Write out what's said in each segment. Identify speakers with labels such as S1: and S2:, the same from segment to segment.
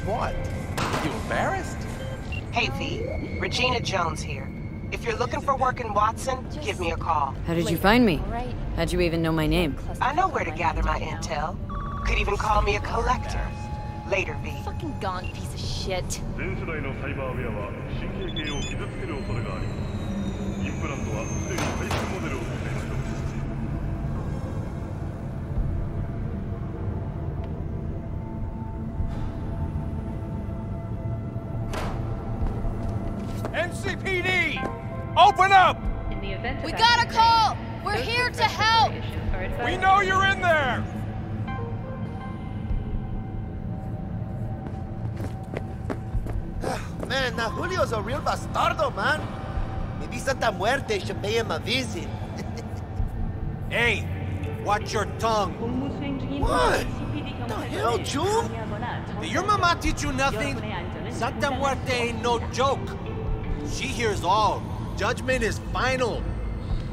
S1: What? You embarrassed?
S2: Hey, V. Regina Jones here. If you're looking for work in Watson, give me a call.
S3: How did you find me? How'd you even know my name?
S2: I know where to gather my intel. Could even call me a collector. Later, V.
S4: Fucking gone, piece of shit.
S1: NCPD! Open up!
S4: We got a call! We're here to help!
S1: We know you're in there!
S5: Man, now Julio's a real bastardo, man. Maybe Santa Muerte should pay him a visit.
S1: Hey, watch your tongue.
S5: What? The hell, June?
S1: Did your mama teach you nothing? Santa Muerte ain't no joke. She hears all. Judgment is final.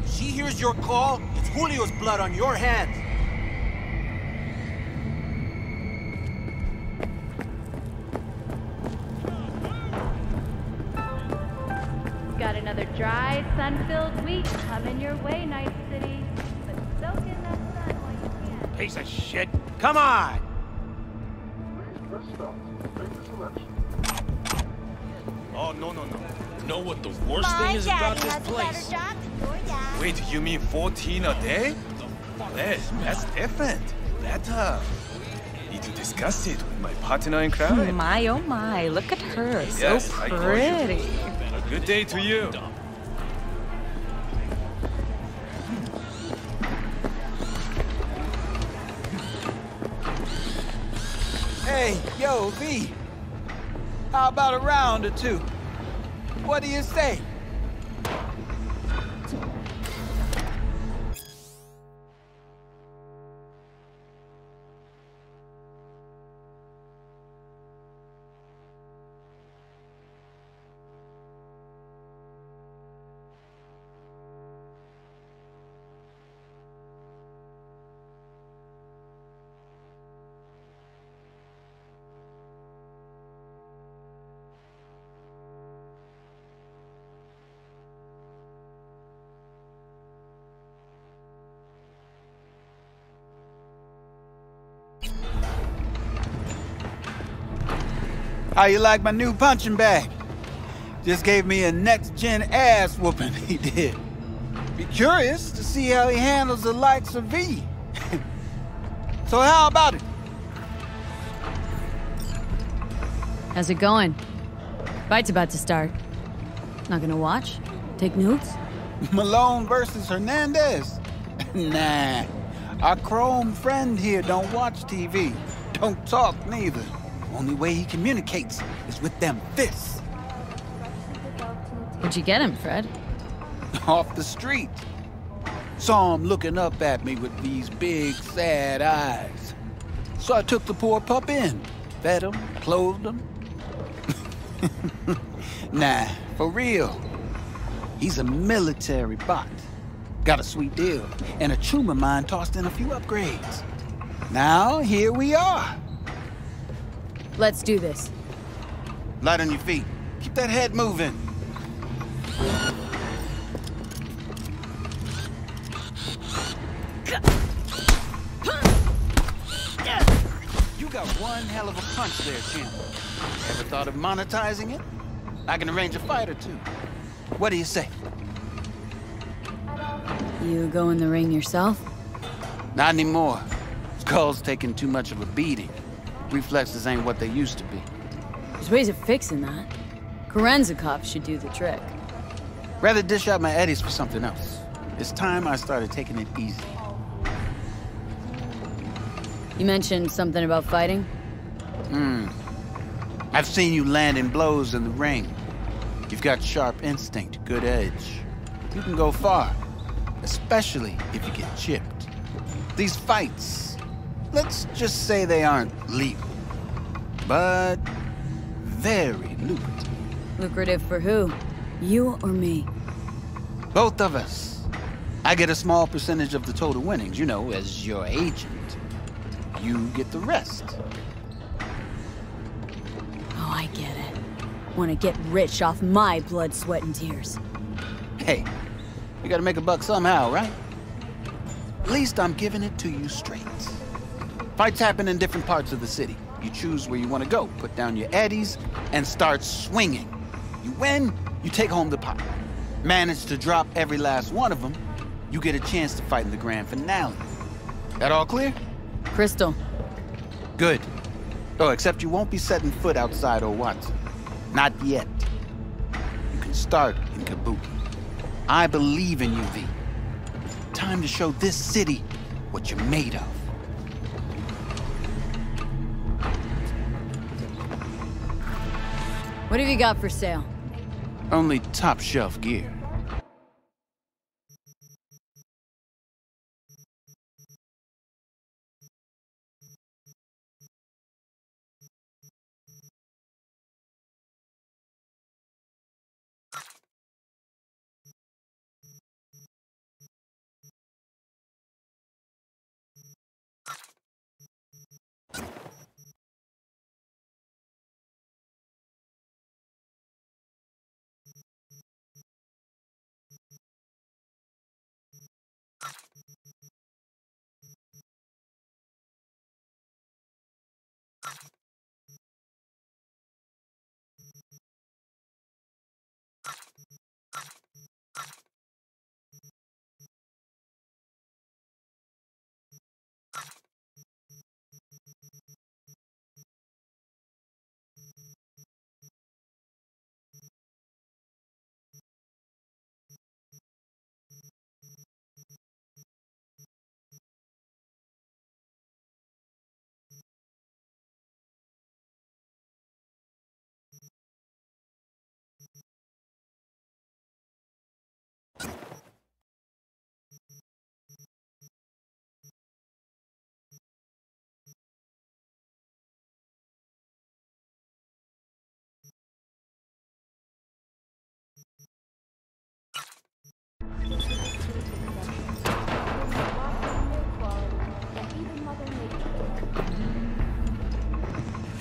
S1: She hears your call, it's Julio's blood on your hands.
S6: Got another dry, sun-filled week coming your way, Night City. But soak in that sun while you can.
S1: Piece of shit. Come on! Oh, no. You know what the worst thing is about this place? Wait, you mean 14 a day? That's different. Better. Need to discuss it with my partner in crime.
S3: My, oh my, look at her.
S1: Yes,
S3: so
S1: I call you.
S3: pretty.
S1: A good day to you.
S7: Hey, yo, V. How about a round or two? What do you say? How you like my new punching bag? Just gave me a next-gen ass whooping, he did. Be curious to see how he handles the likes of V. So how about it?
S3: How's it going? Fight's about to start. Not gonna watch? Take notes?
S7: Malone versus Hernandez? Nah. Our chrome friend here don't watch TV. Don't talk neither. Only way he communicates is with them fists.
S3: Where'd you get him, Fred?
S7: Off the street. Saw him looking up at me with these big, sad eyes. So I took the poor pup in. Fed him, clothed him. Nah, for real. He's a military bot. Got a sweet deal, and a tumor mine tossed in a few upgrades. Now, here we are.
S3: Let's do this.
S7: Light on your feet. Keep that head moving. You got one hell of a punch there, champ. Ever thought of monetizing it? I can arrange a fight or two. What do you say?
S3: You go in the ring yourself?
S7: Not anymore. Skull's taking too much of a beating. Reflexes ain't what they used to be.
S3: There's ways of fixing that. Korenzikov should do the trick.
S7: Rather dish out my eddies for something else. It's time I started taking it easy.
S3: You mentioned something about fighting?
S7: I've seen you landing blows in the ring. You've got sharp instinct, good edge. You can go far, especially if you get chipped. These fights, let's just say they aren't legal, but very lucrative.
S3: Lucrative for who? You or me?
S7: Both of us. I get a small percentage of the total winnings, you know, as your agent. You get the rest.
S3: Oh, I get it. Want to get rich off my blood, sweat, and tears.
S7: Hey, we gotta make a buck somehow, right? At least I'm giving it to you straight. Fights happen in different parts of the city. You choose where you want to go, put down your eddies, and start swinging. You win, you take home the pot. Manage to drop every last one of them, you get a chance to fight in the grand finale. That all clear?
S3: Crystal.
S7: Good. Oh, except you won't be setting foot outside old Watson. Not yet. You can start in Kabuki. I believe in you, V. Time to show this city what you're made of.
S3: What have you got for sale?
S7: Only top shelf gear.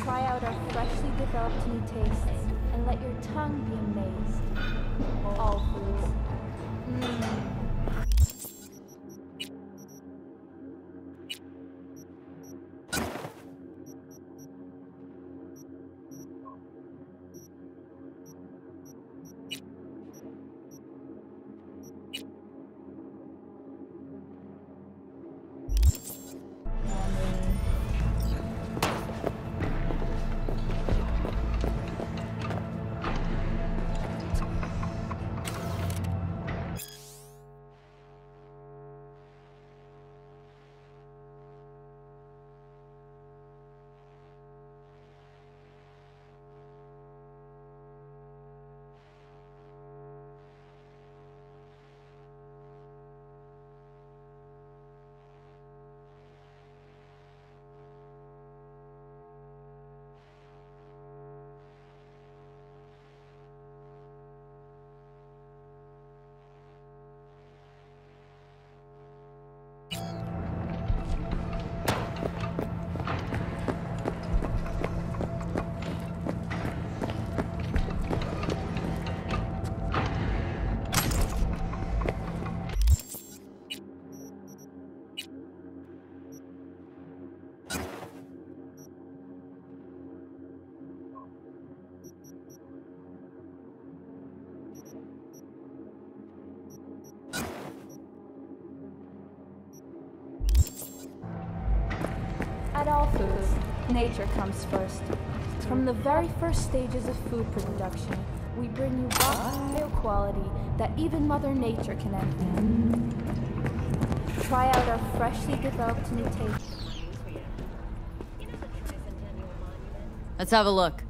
S6: Try out our freshly developed new tastes and let your tongue be amazed. All foods. At all foods, nature comes first. From the very first stages of food production, we bring you raw quality that even Mother Nature can envy. Try out our freshly developed new taste.
S3: Let's have a look.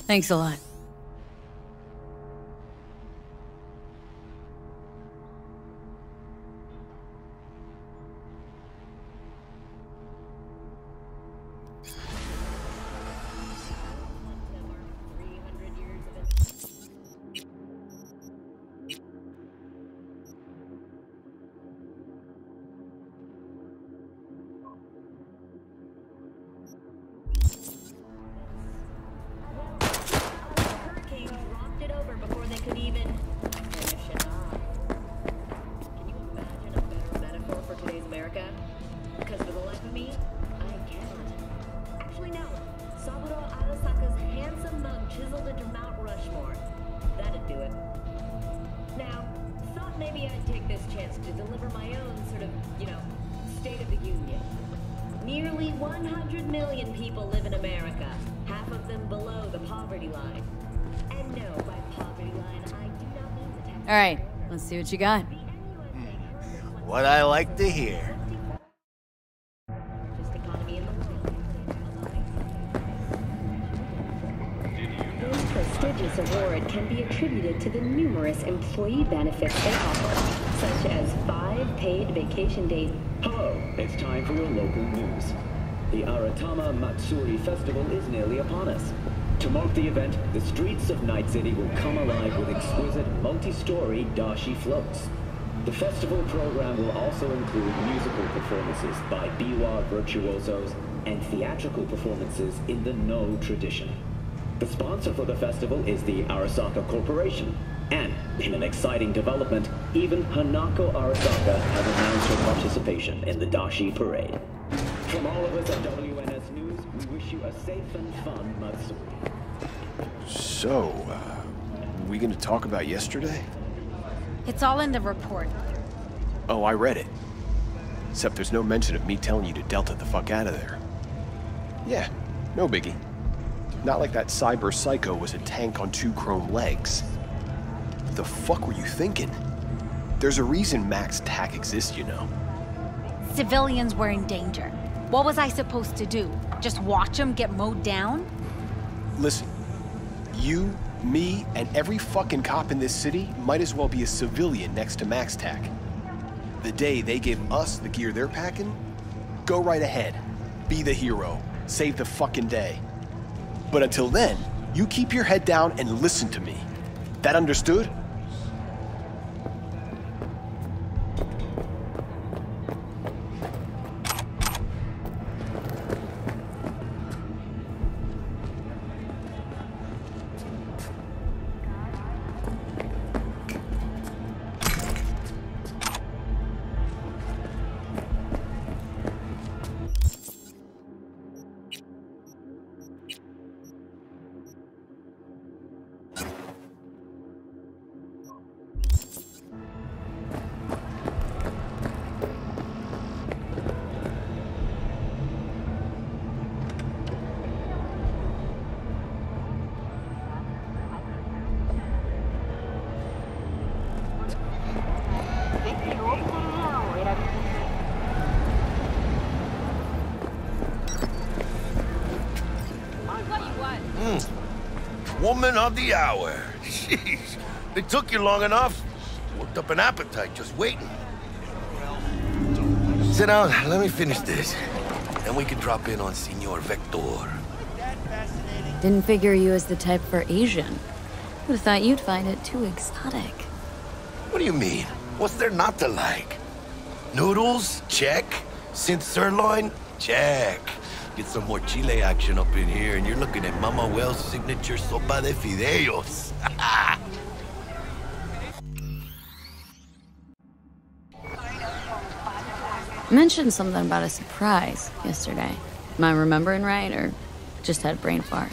S3: Thanks a lot.
S8: America? Because for the life of me, I cannot. Actually, no. Saburo Arasaka's handsome mug chiseled into Mount Rushmore. That'd do it. Now, thought maybe I'd take this chance to deliver my own sort of, State of the Union. Nearly 100 million people live in America, half of them below the poverty line. And no, by poverty line, I do not mean the tax.
S3: All right, let's see what you got.
S5: What I like to hear.
S8: This prestigious award can be attributed to the numerous employee benefits they offer, such as 5 paid vacation days.
S9: Hello, it's time for your local news. The Aratama Matsuri Festival is nearly upon us. To mark the event, the streets of Night City will come alive with exquisite multi-story dashi floats. The festival program will also include musical performances by biwa virtuosos and theatrical performances in the No tradition. The sponsor for the festival is the Arasaka Corporation. And, in an exciting development, even Hanako Arasaka has announced her participation in the Dashi Parade. From all of us at WNS News, we wish you a safe and fun Matsuri.
S10: So, we gonna talk about yesterday?
S4: It's all in the report.
S10: Oh, I read it. Except there's no mention of me telling you to Delta the fuck out of there. Yeah, no biggie. Not like that cyber psycho was a tank on 2 chrome legs. The fuck were you thinking? There's a reason Max TAC exists, you know.
S4: Civilians were in danger. What was I supposed to do? Just watch them get mowed down?
S10: Listen, you, me, and every fucking cop in this city might as well be a civilian next to Max TAC. The day they give us the gear they're packing, go right ahead. Be the hero. Save the fucking day. But until then, you keep your head down and listen to me. That understood?
S5: Woman of the hour. Jeez, it took you long enough. Worked up an appetite just waiting. Sit down, let me finish this. Then we can drop in on Senor Vector.
S3: Didn't figure you as the type for Asian. Would've thought you'd find it too exotic.
S5: What do you mean? What's there not to like? Noodles? Check. Synth sirloin? Check. Get some more Chile action up in here, and you're looking at Mama Wells' signature sopa de fideos.
S3: Mentioned something about a surprise yesterday. Am I remembering right, or just had a brain fart?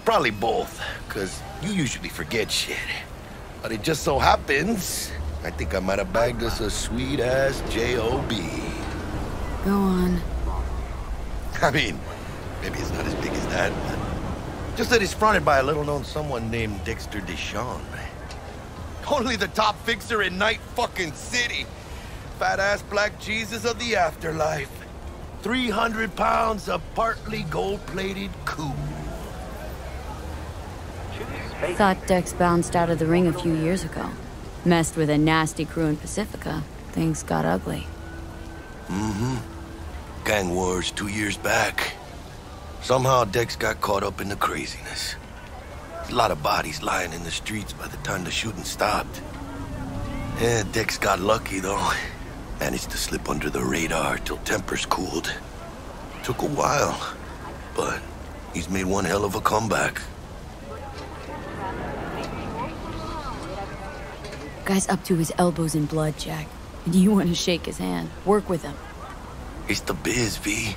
S5: Probably both, because you usually forget shit. But it just so happens, I think I might have bagged us a sweet-ass J.O.B.
S3: Go on.
S5: I mean, maybe it's not as big as that, but just that he's fronted by a little-known someone named Dexter Deshawn. Only the top fixer in Night fucking City. Fat-ass black Jesus of the afterlife. 300 pounds of partly gold-plated cool.
S3: Thought Dex bounced out of the ring a few years ago. Messed with a nasty crew in Pacifica. Things got ugly.
S5: Mm-hmm. Gang wars 2 years back. Somehow Dex got caught up in the craziness. There's a lot of bodies lying in the streets by the time the shooting stopped. Yeah, Dex got lucky though. Managed to slip under the radar till tempers cooled. Took a while, but he's made one hell of a comeback.
S3: Guy's up to his elbows in blood, Jack. And you want to shake his hand, work with him.
S5: It's the biz, V.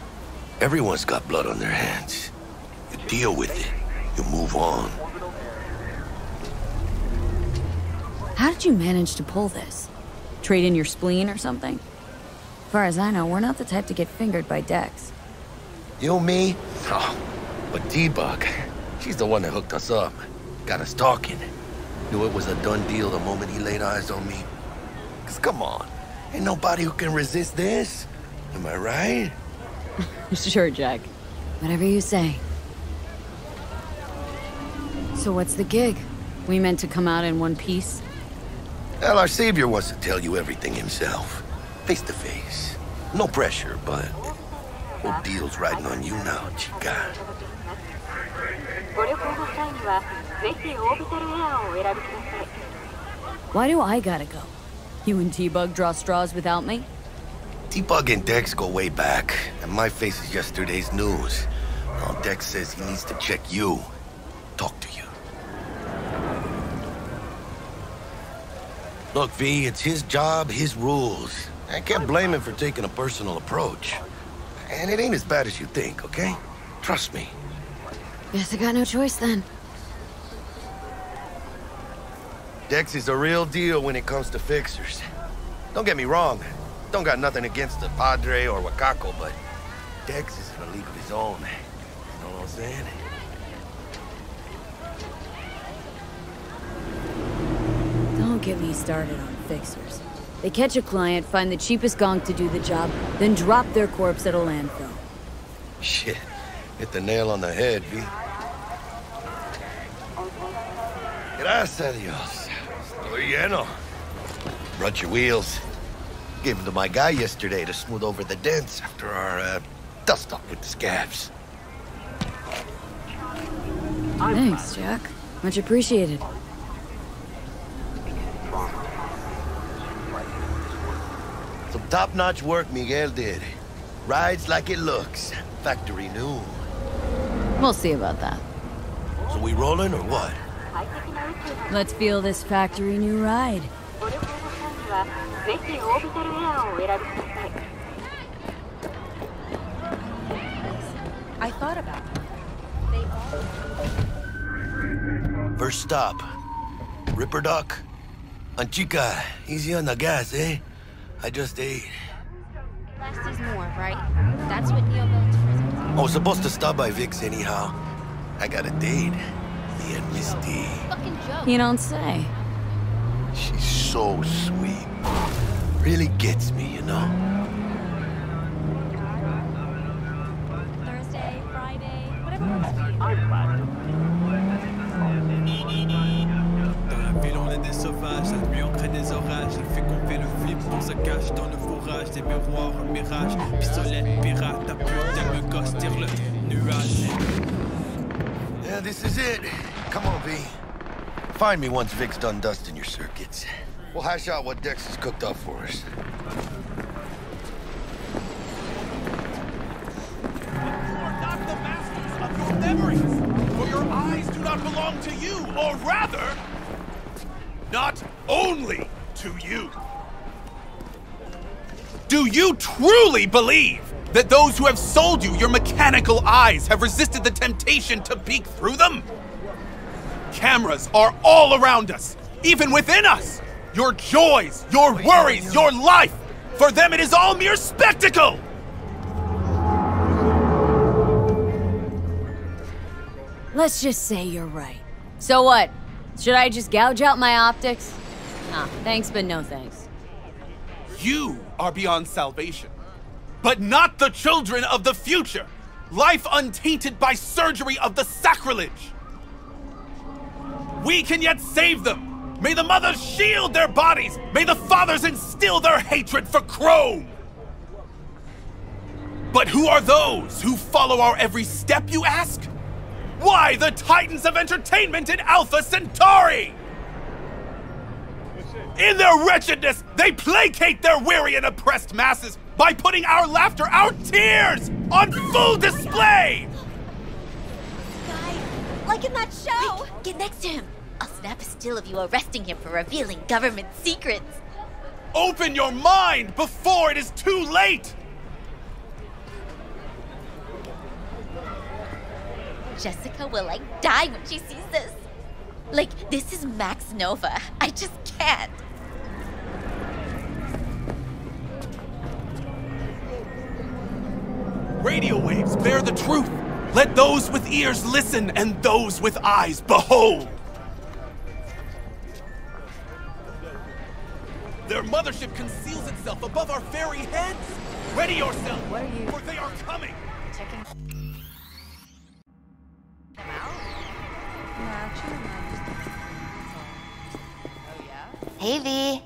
S5: Everyone's got blood on their hands. You deal with it. You move on.
S3: How did you manage to pull this? Trade in your spleen or something? As far as I know, we're not the type to get fingered by Dex.
S5: You, me? Oh, but T-Bug, she's the one that hooked us up. Got us talking. Knew it was a done deal the moment he laid eyes on me. 'Cause come on, ain't nobody who can resist this. Am I right?
S3: Sure, Jack. Whatever you say. So what's the gig? We meant to come out in one piece?
S5: Well, our savior wants to tell you everything himself. Face to face. No pressure, but... whole deal's riding on you now, chica.
S3: Why do I gotta go? You and T-Bug draw straws without me?
S5: T-Bug and Dex go way back, and my face is yesterday's news. Now Dex says he needs to check you. Talk to you. Look, V, it's his job, his rules. I can't blame him for taking a personal approach. And it ain't as bad as you think, okay? Trust me.
S3: Guess I got no choice then.
S5: Dex is a real deal when it comes to fixers. Don't get me wrong. Don't got nothing against the Padre or Wakako, but Dex is in a league of his own. You know what I'm saying?
S3: Don't get me started on fixers. They catch a client, find the cheapest gonk to do the job, then drop their corpse at a landfill.
S5: Shit. Hit the nail on the head, V. Gracias a Dios. Estoy lleno. Brought your wheels. Gave them to my guy yesterday to smooth over the dents after our, dust-up with the scabs.
S3: Thanks, Jack. Much appreciated.
S5: Some top-notch work Miguel did. Rides like it looks. Factory new.
S3: We'll see about that.
S5: So we rolling or what?
S3: Let's feel this factory new ride.
S4: I thought about it.
S5: First stop. Ripper Duck. And chica, easy on the gas, eh? I just ate.
S4: Less is more, right? That's what Neo going to prison.
S5: I was supposed to stop by Vic's anyhow. I got a date. Me and Misty.
S4: Fucking joke.
S3: You don't say.
S5: She's so sweet. Really gets me, you know?
S4: Thursday, Friday, whatever works for you.
S1: Dans la ville, on est des sauvages. La nuit, on crée des orages. Elle fait qu'on fait le flip, on se cache dans le fourrage. Des miroirs, un mirage. Pistolet, pirate, ta pute, elle me gosse, tire le nuage.
S5: Yeah, this is it. Come on, V. Find me once Vic's done dusting your circuits. We'll hash out what Dex has cooked up for us.
S1: You are not the masters of your memories, for your eyes do not belong to you, or rather, not only to you. Do you truly believe that those who have sold you your mechanical eyes have resisted the temptation to peek through them? Cameras are all around us, even within us. Your joys, your worries, your life. For them, it is all mere spectacle.
S3: Let's just say you're right. So what? Should I just gouge out my optics? Nah, thanks, but no thanks.
S1: You are beyond salvation, but not the children of the future. Life untainted by surgery of the sacrilege. We can yet save them. May the mothers shield their bodies. May the fathers instill their hatred for Chrome. But who are those who follow our every step, you ask? Why, the titans of entertainment in Alpha Centauri! In their wretchedness, they placate their weary and oppressed masses by putting our laughter, our tears, on full display!
S11: Guy, like in that show! Wait, get next to him! I'll snap a still of you arresting him for revealing government secrets.
S1: Open your mind before it is too late!
S11: Jessica will, like, die when she sees this. Like, this is Max Nova. I just can't.
S1: Radio waves bear the truth. Let those with ears listen and those with eyes behold. Their mothership conceals itself above our very heads. Ready yourself, for they are coming.
S4: Checking.
S11: Hey, V.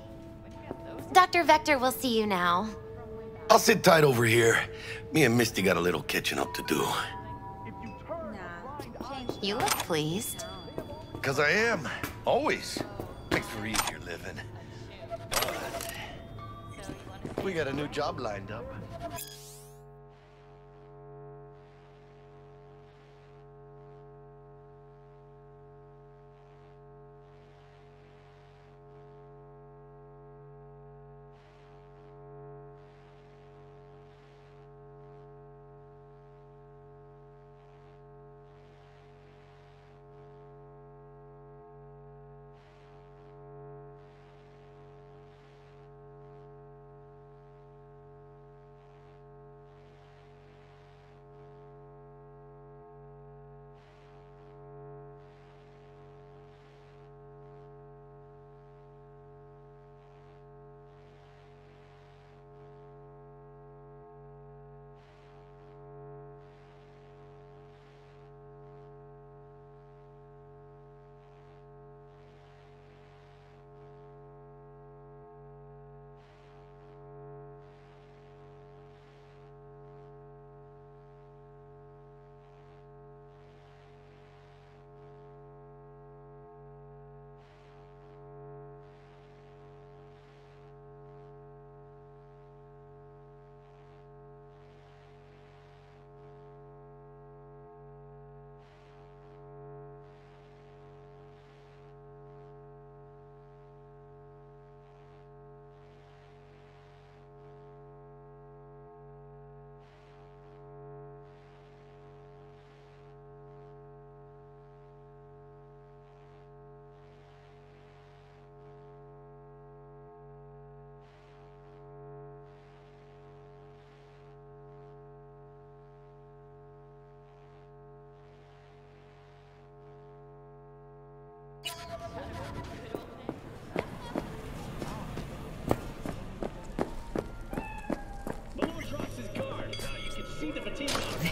S11: Dr. Vector will see you now.
S5: I'll sit tight over here. Me and Misty got a little catching up to do.
S11: You look pleased.
S5: 'Cause I am. Always. Makes for easier living. But we got a new job lined up.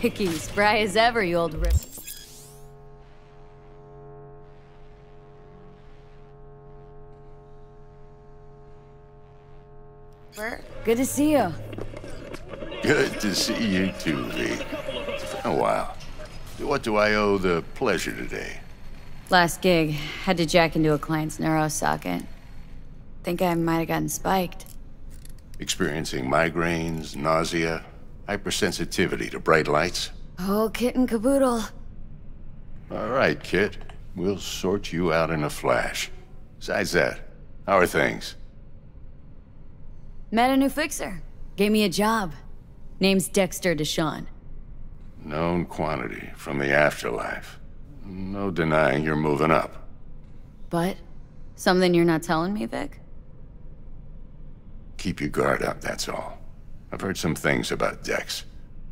S3: Vicky, spry as ever, you old rip. Good to see you.
S12: Good to see you too, V. Oh, wow. What do I owe the pleasure today?
S3: Last gig, had to jack into a client's neuro socket. Think I might have gotten spiked.
S12: Experiencing migraines, nausea, hypersensitivity to bright lights?
S3: Oh, kit and caboodle.
S12: All right, Kit. We'll sort you out in a flash. Besides that, how are things?
S3: Met a new fixer. Gave me a job. Name's Dexter Deshawn.
S12: Known quantity from the afterlife. No denying you're moving up.
S3: But? Something you're not telling me, Vic?
S12: Keep your guard up, that's all. I've heard some things about Dex.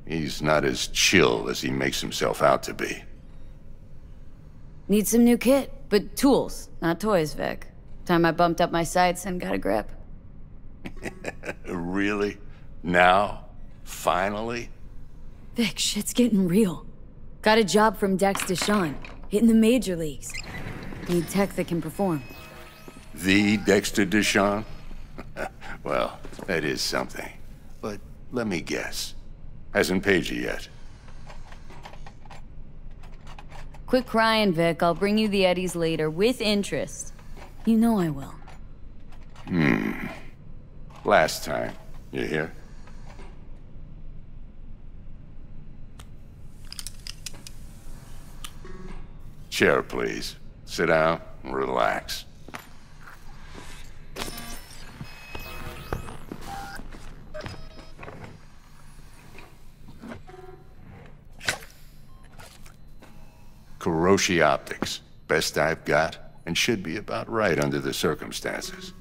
S12: He's not as chill as he makes himself out to be.
S3: Need some new kit, but tools, not toys, Vic. Time I bumped up my sights and got a grip.
S12: Really? Now? Finally?
S3: Vic, shit's getting real. Got a job from Dex Deshawn, hitting the major leagues. Need tech that can perform.
S12: The Dexter Deshawn? Well, that is something. But let me guess. Hasn't paid you yet.
S3: Quit crying, Vic. I'll bring you the eddies later, with interest. You know I will.
S12: Last time. You hear? Chair, please. Sit down and relax. Kuroshi Optics. Best I've got, and should be about right under the circumstances.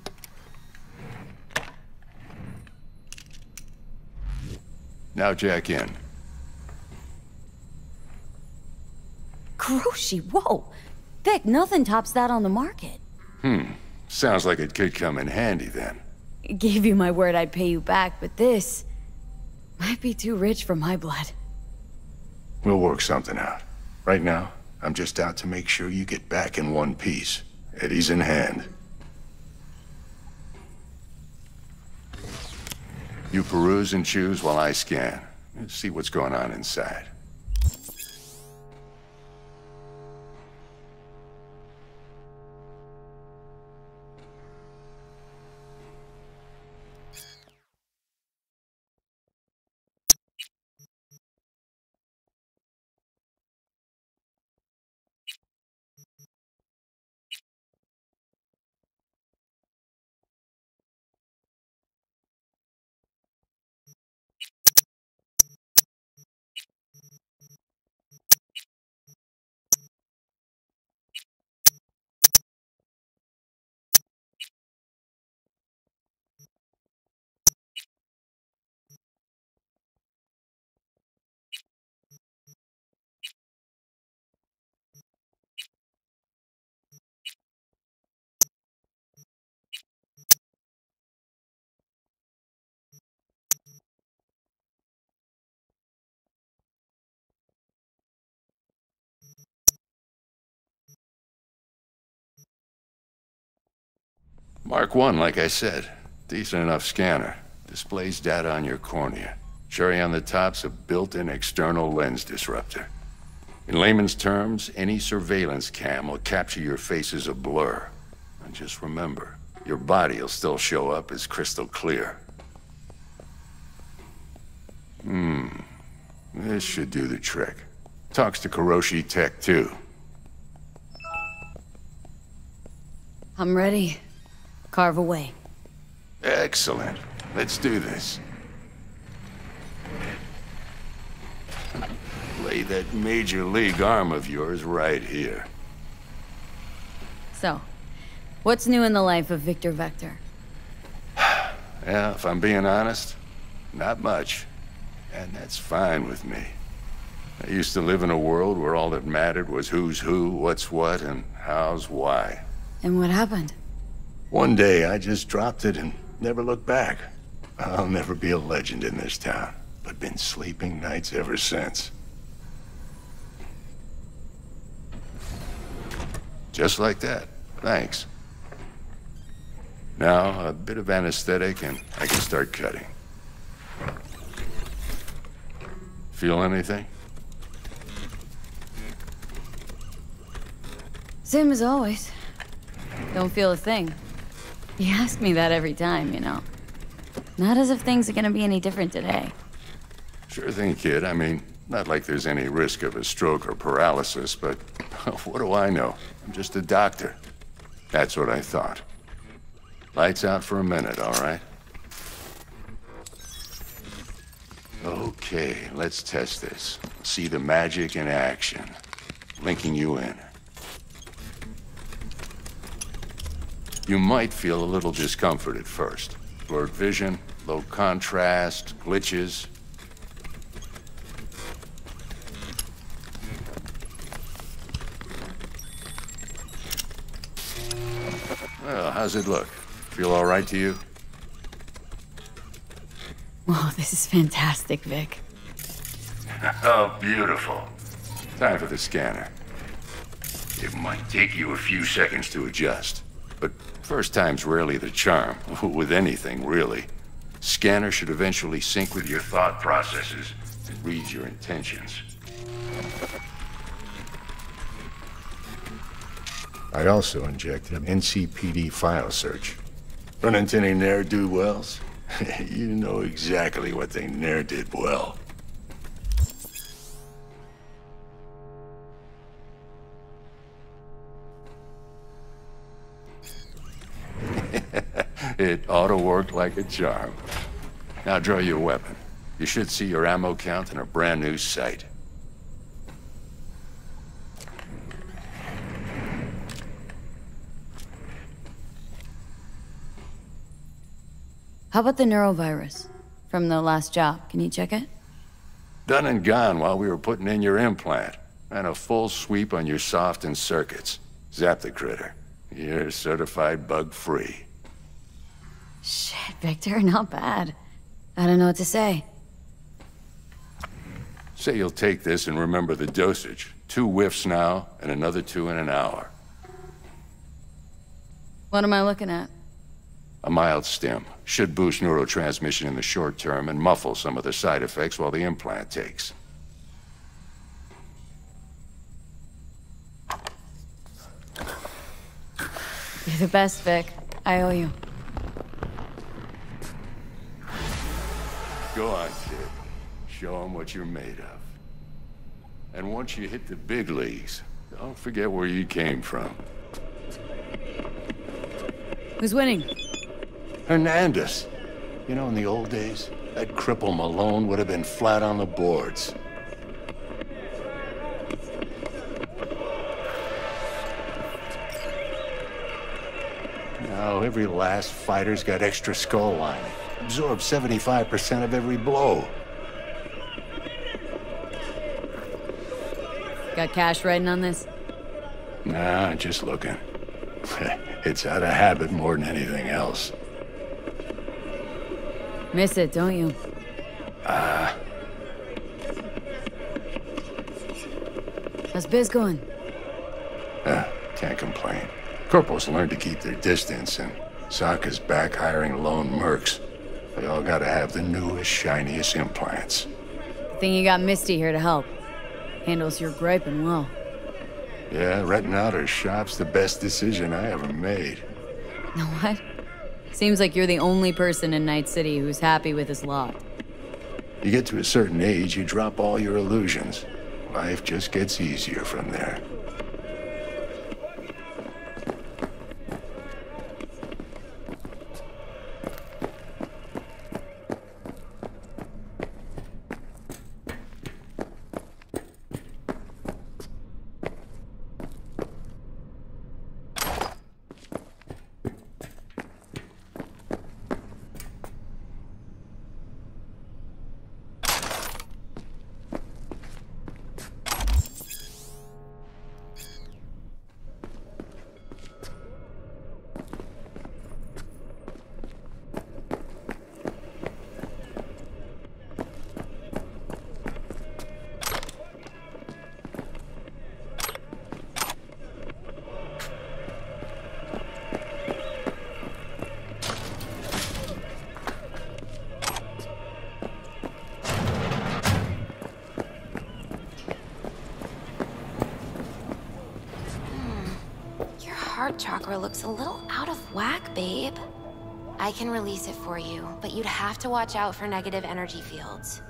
S12: Now jack in.
S3: Kuroshi, whoa! Vic, nothing tops that on the market.
S12: Sounds like it could come in handy then.
S3: Gave you my word I'd pay you back, but this might be too rich for my blood.
S12: We'll work something out. Right now, I'm just out to make sure you get back in one piece. Eddie's in hand. You peruse and choose while I scan. Let's see what's going on inside. Mark 1, like I said. Decent enough scanner. Displays data on your cornea. Cherry on the top's a built-in external lens disruptor. In layman's terms, any surveillance cam will capture your face as a blur. And just remember, your body will still show up as crystal clear. This should do the trick. Talks to Kuroshi Tech, too.
S3: I'm ready. Carve away.
S12: Excellent. Let's do this. Lay that major league arm of yours right here.
S3: So, what's new in the life of Victor Vector?
S12: Yeah, if I'm being honest, not much. And that's fine with me. I used to live in a world where all that mattered was who's who, what's what, and how's why.
S3: And what happened?
S12: One day, I just dropped it and never looked back. I'll never be a legend in this town, but been sleeping nights ever since. Just like that. Thanks. Now, a bit of anesthetic and I can start cutting. Feel anything?
S3: Same as always. Don't feel a thing. You ask me that every time, you know. Not as if things are gonna be any different today.
S12: Sure thing, kid. I mean, not like there's any risk of a stroke or paralysis, but what do I know? I'm just a doctor. That's what I thought. Lights out for a minute, all right? Okay, let's test this. See the magic in action. Linking you in. You might feel a little discomfort at first. Blurred vision, low contrast, glitches. Well, how's it look? Feel all right to you?
S3: Whoa, this is fantastic, Vic.
S12: Oh, beautiful. Time for the scanner. It might take you a few seconds to adjust, but first time's rarely the charm, with anything, really. Scanner should eventually sync with your thought processes and read your intentions. I also injected an NCPD file search. Run into any ne'er-do-wells? You know exactly what they ne'er did well. It ought to work like a charm. Now draw your weapon. You should see your ammo count in a brand new sight.
S3: How about the neurovirus? From the last job, can you check it?
S12: Done and gone while we were putting in your implant. Ran a full sweep on your soft and circuits. Zap the critter. You're certified bug-free.
S3: Shit, Victor, not bad. I don't know what to say.
S12: Say you'll take this and remember the dosage. 2 whiffs now, and another 2 in an hour.
S3: What am I looking at?
S12: A mild stim. Should boost neurotransmission in the short term and muffle some of the side effects while the implant takes.
S3: You're the best, Vic. I owe you.
S12: Go on, kid. Show them what you're made of. And once you hit the big leagues, don't forget where you came from.
S3: Who's winning?
S12: Hernandez. You know, in the old days, that cripple Malone would have been flat on the boards. Now, every last fighter's got extra skull lining. Absorbs 75% of every blow.
S3: Got cash writing on this?
S12: Nah, just looking. It's out of habit more than anything else.
S3: Miss it, don't you? How's biz going?
S12: Can't complain. Corporals learn to keep their distance, and Sokka's back hiring lone mercs. They all gotta have the newest, shiniest implants.
S3: Good thing you got Misty here to help. Handles your griping well.
S12: Yeah, renting out her shop's the best decision I ever made.
S3: Know what? Seems like you're the only person in Night City who's happy with his lot.
S12: You get to a certain age, you drop all your illusions. Life just gets easier from there.
S13: Heart chakra looks a little out of whack, babe. I can release it for you, but you'd have to watch out for negative energy fields.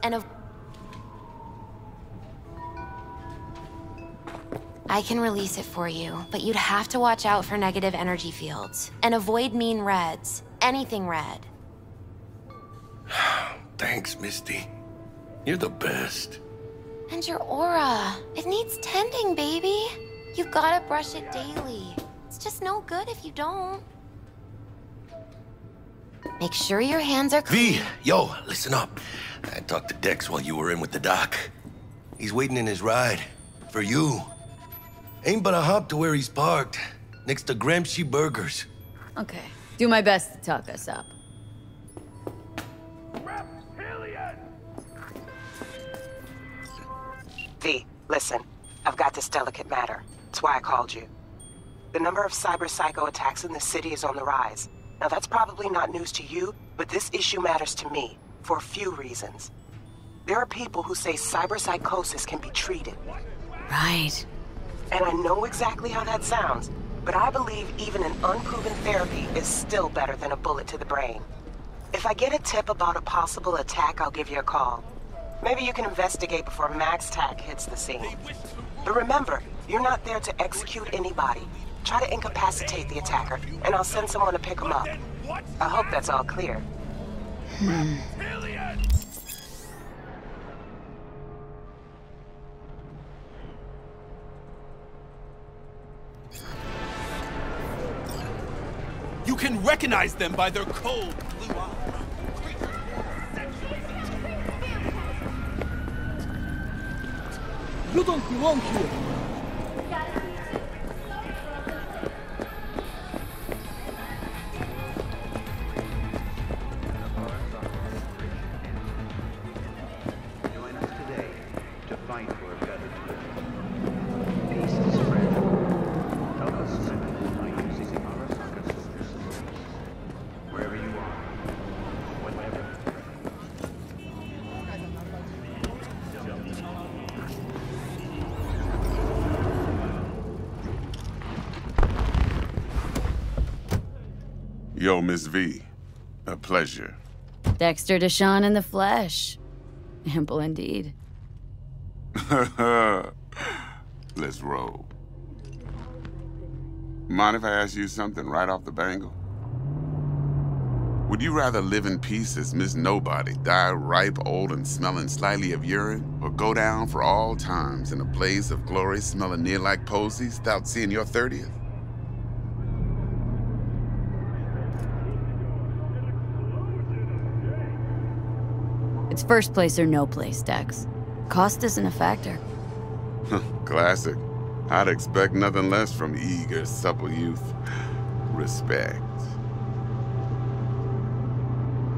S13: I can release it for you, but you'd have to watch out for negative energy fields. And avoid mean reds. Anything red.
S5: Thanks, Misty. You're the best.
S13: And your aura. It needs tending, baby. You've gotta brush it daily. It's just no good if you don't. Make sure your hands are clean.
S5: V, yo, listen up. I talked to Dex while you were in with the doc. He's waiting in his ride. For you. Ain't but a hop to where he's parked. Next to Gramsci Burgers.
S3: Okay. Do my best to talk us up.
S2: V, listen. I've got this delicate matter. That's why I called you. The number of cyber-psycho attacks in the city is on the rise. Now that's probably not news to you, but this issue matters to me, for a few reasons. There are people who say cyberpsychosis can be treated.
S3: Right.
S2: And I know exactly how that sounds, but I believe even an unproven therapy is still better than a bullet to the brain. If I get a tip about a possible attack, I'll give you a call. Maybe you can investigate before MaxTac hits the scene. But remember, you're not there to execute anybody. Try to incapacitate the attacker, and I'll send someone to pick him up. I hope that's all clear.
S1: You can recognize them by their cold blue eyes.
S14: You don't belong here.
S15: Join us today to fight for a better tomorrow. Peace is spread. Help us strengthen it by using Arasaka systems. Wherever you are, whatever.
S16: Yo, Miss V. A pleasure.
S3: Dexter Deshawn in the flesh. Ample indeed.
S16: Let's roll. Mind if I ask you something right off the bangle? Would you rather live in peace as Miss Nobody, die ripe, old, and smelling slightly of urine, or go down for all times in a blaze of glory smelling near like posies without seeing your 30th?
S3: It's first place or no place, Dex. Cost isn't a factor.
S16: Classic. I'd expect nothing less from eager, supple youth. Respect.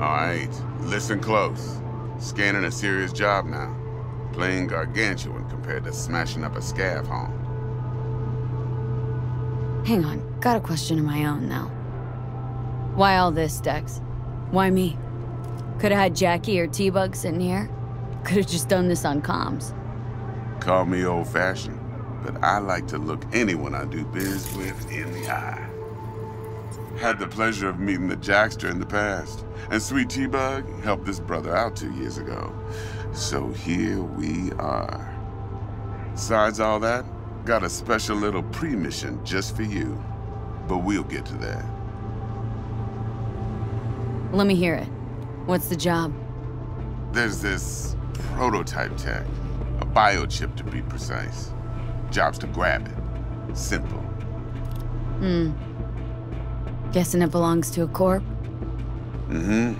S16: All right, listen close. Scanning a serious job now. Playing gargantuan compared to smashing up a scav home.
S3: Hang on, got a question of my own now. Why all this, Dex? Why me? Could've had Jackie or T-Bug sitting here. Could've just done this on comms.
S16: Call me old-fashioned, but I like to look anyone I do biz with in the eye. Had the pleasure of meeting the Jackster in the past, and sweet T-Bug helped this brother out 2 years ago. So here we are. Besides all that, got a special little pre-mission just for you. But we'll get to that.
S3: Let me hear it. What's the job?
S16: There's this prototype tech, a biochip to be precise. Job's to grab it. Simple.
S3: Guessing it belongs to a corp?
S16: Mm-hmm.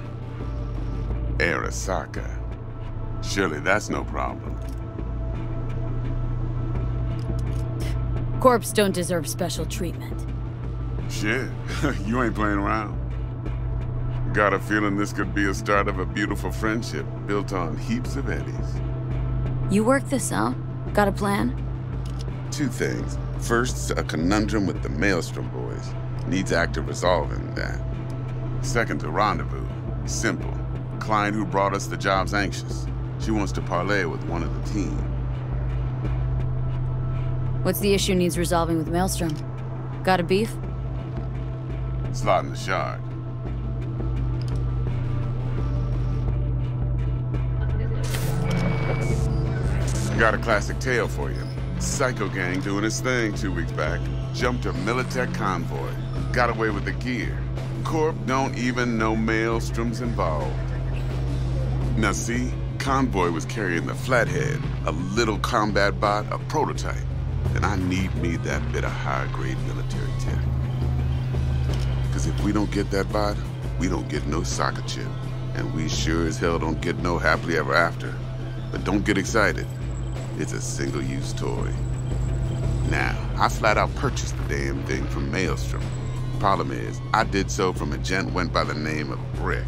S16: Arasaka. Surely that's no problem.
S3: Corps don't deserve special treatment.
S16: Shit, you ain't playing around. Got a feeling this could be a start of a beautiful friendship built on heaps of eddies.
S3: You worked this out? Got a plan?
S16: Two things. First, a conundrum with the Maelstrom boys. Needs active resolving that. Second, a rendezvous. Simple. Client who brought us the job's anxious. She wants to parlay with one of the team.
S3: What's the issue needs resolving with Maelstrom? Got a beef?
S16: Slot in the shard. Got a classic tale for you. Psycho gang doing his thing 2 weeks back. Jumped a Militech convoy. Got away with the gear. Corp don't even know Maelstrom's involved. Now see, convoy was carrying the Flathead, a little combat bot, a prototype. And I need me that bit of high-grade military tech. Because if we don't get that bot, we don't get no soccer chip. And we sure as hell don't get no happily ever after. But don't get excited. It's a single-use toy. Now, I flat out purchased the damn thing from Maelstrom. Problem is, I did so from a gent went by the name of Brick.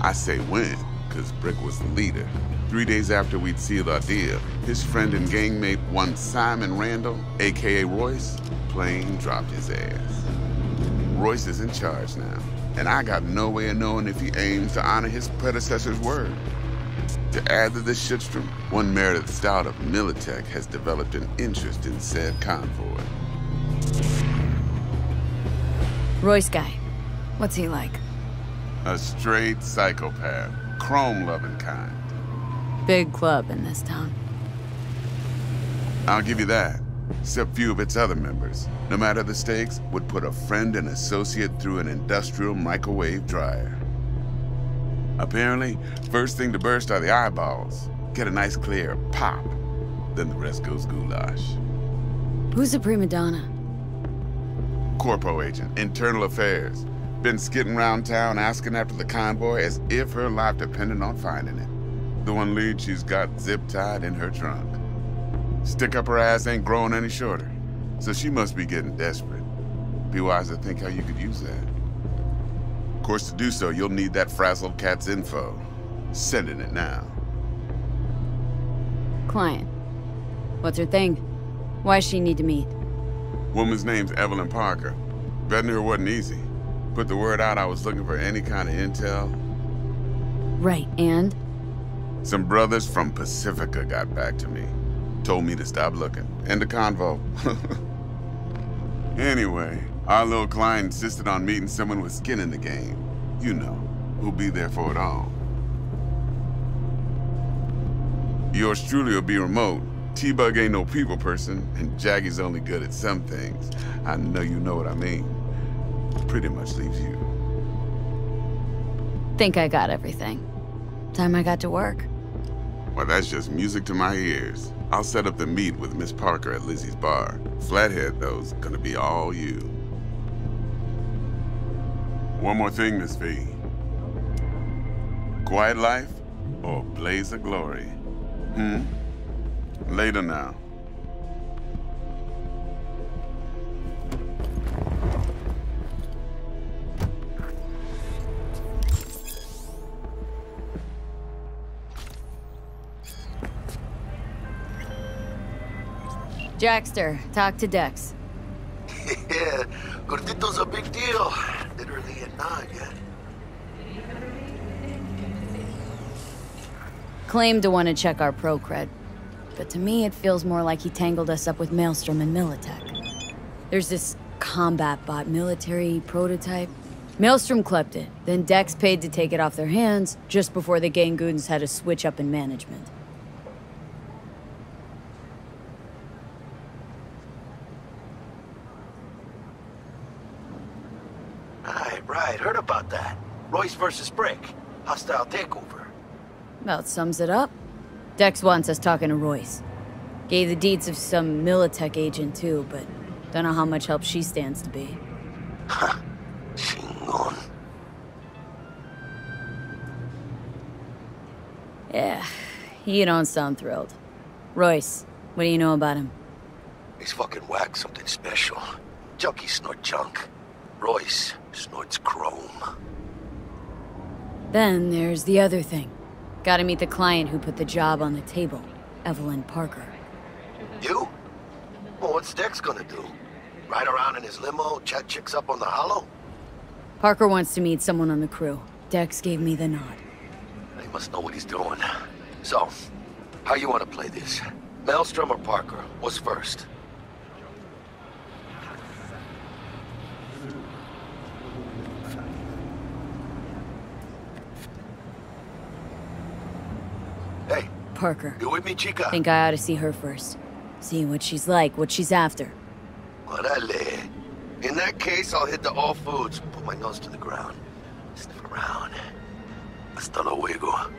S16: I say when, because Brick was the leader. 3 days after we'd sealed our deal, his friend and gangmate, one Simon Randall, aka Royce, plain dropped his ass. Royce is in charge now, and I got no way of knowing if he aims to honor his predecessor's word. To add to this shitstorm, one Meredith Stout of Militech has developed an interest in said convoy.
S3: Royce guy. What's he like?
S16: A straight psychopath. Chrome-loving kind.
S3: Big club in this town.
S16: I'll give you that. Except few of its other members, no matter the stakes, would put a friend and associate through an industrial microwave dryer. Apparently, first thing to burst are the eyeballs. Get a nice clear pop. Then the rest goes goulash.
S3: Who's a prima donna?
S16: Corpo agent, internal affairs. Been skidding around town asking after the convoy as if her life depended on finding it. The one lead she's got zip-tied in her trunk. Stick up her ass ain't growing any shorter. So she must be getting desperate. Be wise to think how you could use that. Of course, to do so, you'll need that frazzled cat's info. Sending it now.
S3: Client. What's her thing? Why does she need to meet?
S16: Woman's name's Evelyn Parker. Vetting her wasn't easy. Put the word out I was looking for any kind of intel.
S3: Right, and?
S16: Some brothers from Pacifica got back to me. Told me to stop looking. End of convo. Anyway, our little client insisted on meeting someone with skin in the game. You know, who'll be there for it all. Yours truly will be remote. T-Bug ain't no people person, and Jaggy's only good at some things. I know you know what I mean. Pretty much leaves you.
S3: Think I got everything. Time I got to work.
S16: Well, that's just music to my ears. I'll set up the meet with Miss Parker at Lizzie's bar. Flathead, though's gonna be all you. One more thing, Miss V. Quiet life or blaze of glory? Later now.
S3: Jackster, talk to Dex.
S5: Yeah, Gordito's a big deal. Literally a nod yet.
S3: Claimed to want to check our pro cred, but to me it feels more like he tangled us up with Maelstrom and Militech. There's this combat bot military prototype. Maelstrom clept it, then Dex paid to take it off their hands just before the Gangoons had a switch up in management.
S5: Right, heard about that. Royce versus Brick. Hostile takeover.
S3: About sums it up. Dex wants us talking to Royce. Gave the deeds of some Militech agent too, but don't know how much help she stands to be.
S5: Ha. Chingon.
S3: Yeah, you don't sound thrilled. Royce, what do you know about him?
S5: He's fucking whack something special. Junkies snort junk. Royce snorts chrome.
S3: Then there's the other thing. Gotta meet the client who put the job on the table, Evelyn Parker.
S5: You? Well, what's Dex gonna do? Ride around in his limo, chat chicks up on the hollow?
S3: Parker wants to meet someone on the crew. Dex gave me the nod.
S5: He must know what he's doing. So, how you want to play this? Maelstrom or Parker? What's first? Hey.
S3: Parker.
S5: You with me, chica?
S3: Think I ought to see her first. See what she's like, what she's after.
S5: Orale. In that case, I'll hit the all foods. Put my nose to the ground. Sniff around. Hasta luego.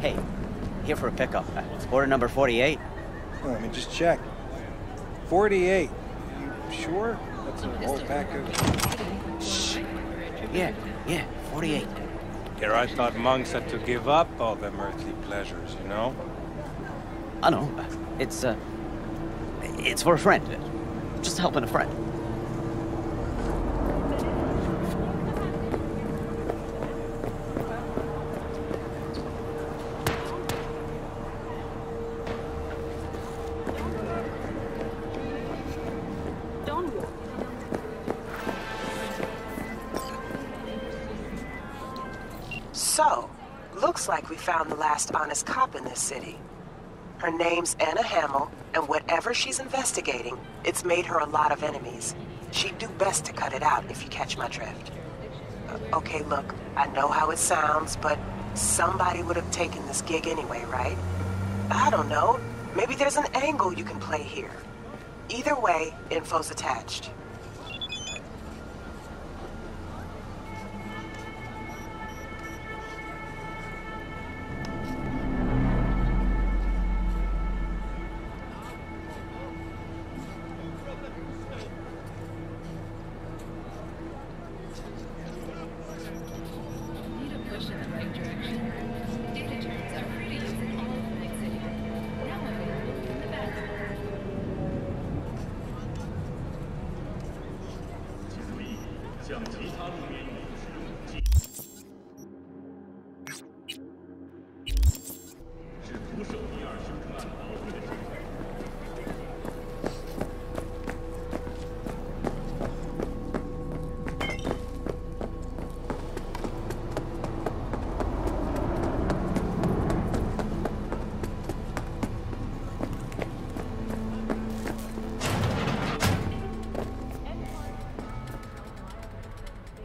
S14: Hey, here for a pickup. Order number 48.
S17: Oh, let me just check. 48. You sure? That's a whole pack of...
S14: Shh. Yeah, 48.
S17: Here I thought monks had to give up all their earthly pleasures, you know?
S14: I know. It's for a friend. Just helping a friend.
S2: So, looks like we found the last honest cop in this city. Her name's Anna Hamill, and whatever she's investigating, it's made her a lot of enemies. She'd do best to cut it out, if you catch my drift. Okay, look, I know how it sounds, but somebody would have taken this gig anyway, right? I don't know. Maybe there's an angle you can play here. Either way, info's attached.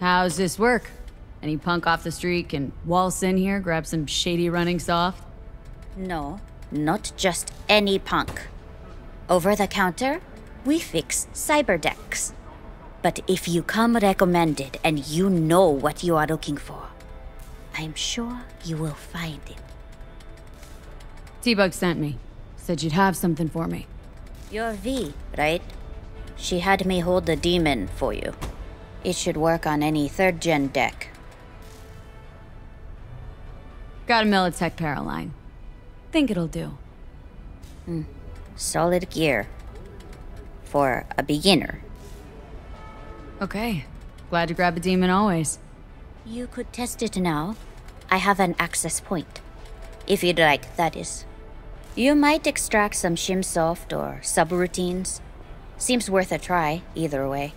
S3: How's this work? Any punk off the street can waltz in here, grab some shady running soft?
S11: No, not just any punk. Over the counter, we fix cyber decks. But if you come recommended and you know what you are looking for, I'm sure you will find it.
S3: T-Bug sent me. Said you'd have something for me.
S11: You're V, right? She had me hold the demon for you. It should work on any 3rd gen deck.
S3: Got a Militech Paraline. Think it'll do.
S11: Solid gear. For a beginner.
S3: Okay. Glad to grab a demon always.
S11: You could test it now. I have an access point. If you'd like, that is. You might extract some shimsoft or subroutines. Seems worth a try, either way.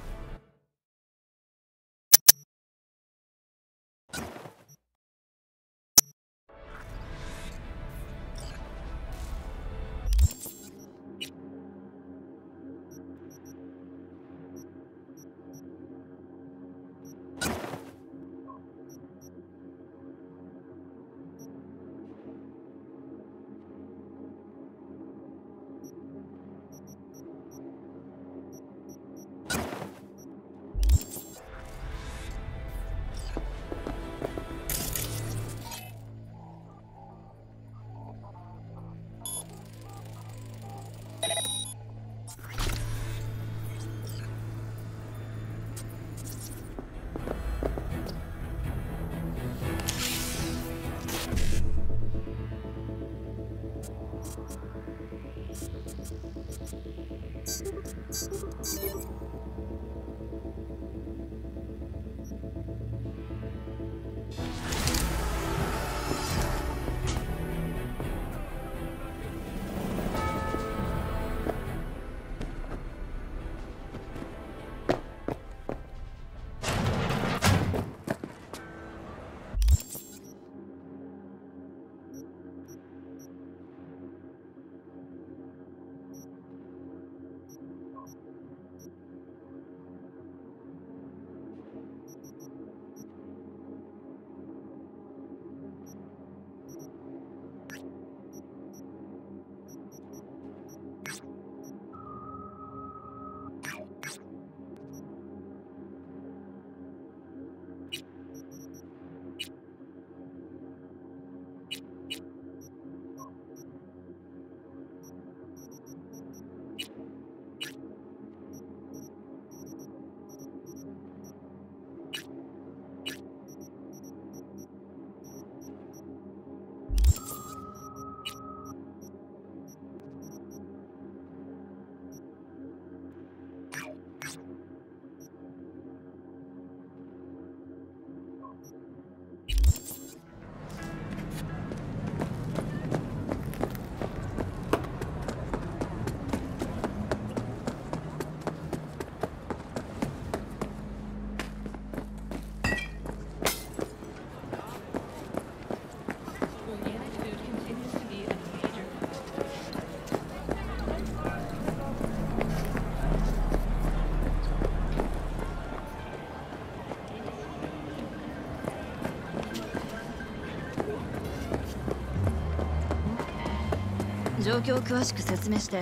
S3: 状況を詳しく説明して。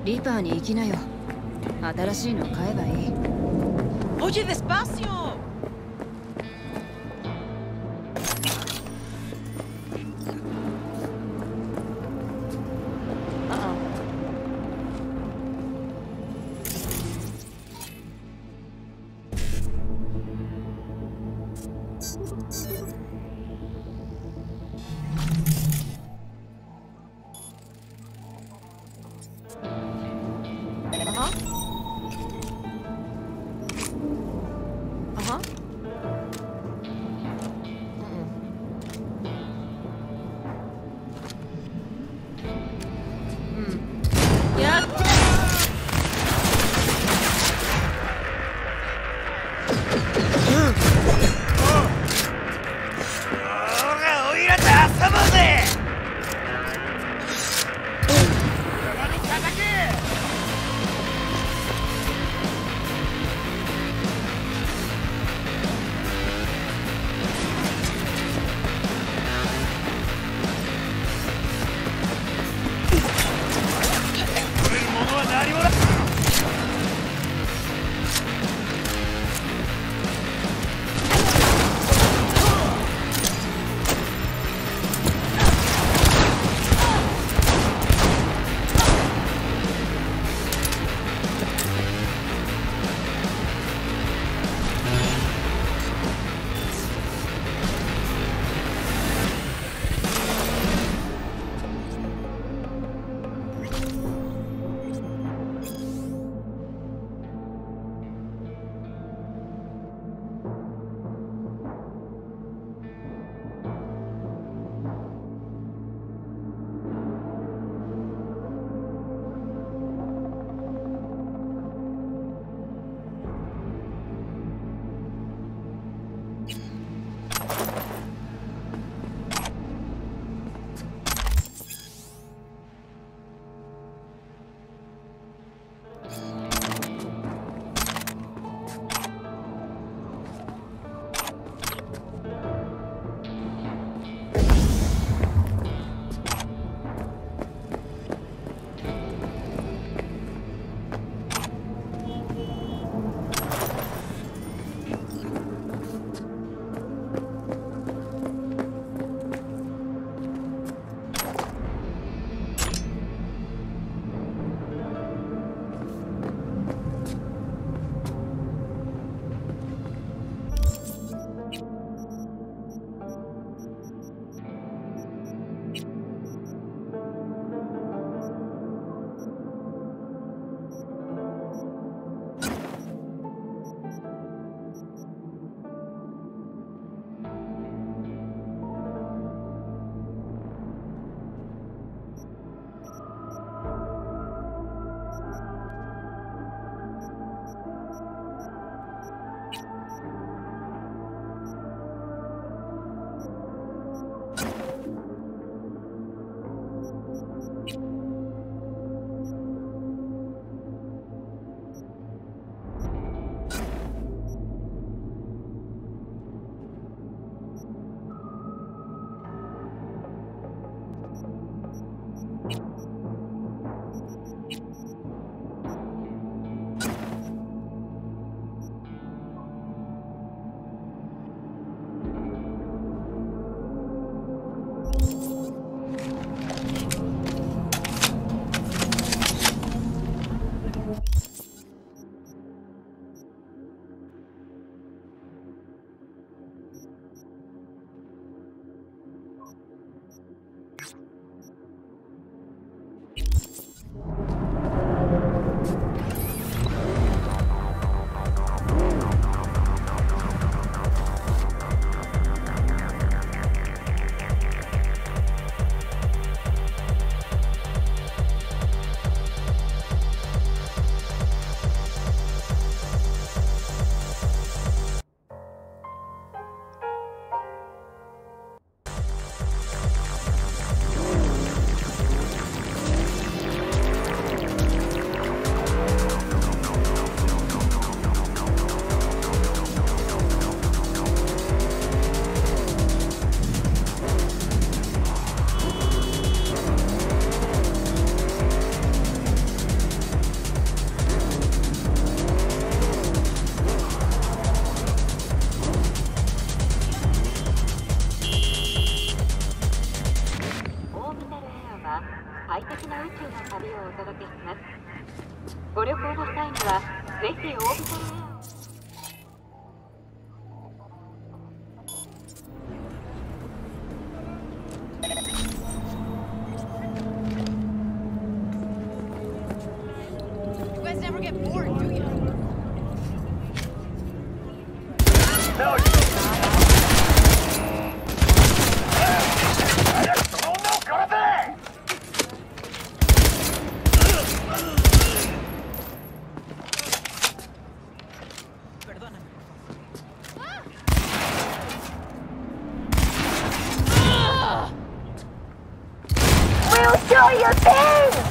S3: リパーに行きなよ。新しいの買えばいい。
S18: Oye, despacio. You guys never get bored, do you?
S1: No. Oh no, go there!
S19: We'll show you things!